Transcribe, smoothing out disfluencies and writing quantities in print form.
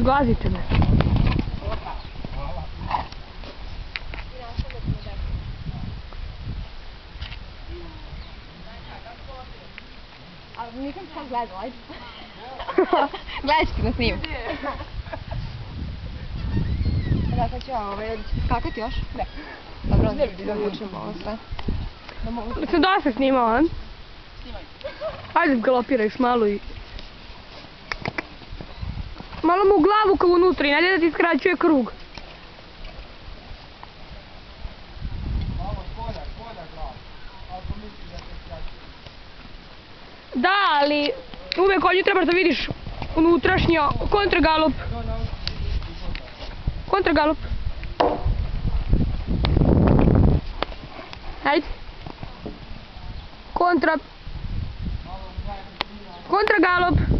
Gazite me. Ali nisam sam gledala, ajde. Gledat ću ti na snimku. Da, sad ću ja skakati još? Ne. Dobro, da vučemo ovo sve. Se dosta snimao, a? Snimaj. Ajde galopiraš malo i... Malo mu u glavu kao unutra i ne da ti skraćuje krug. Malo spolja glav, ako misliš da se skraćuje. Da, ali uvek konju trebaš da vidiš unutrašnjo, kontragalop. Kontragalop. Ajde. Kontragalop.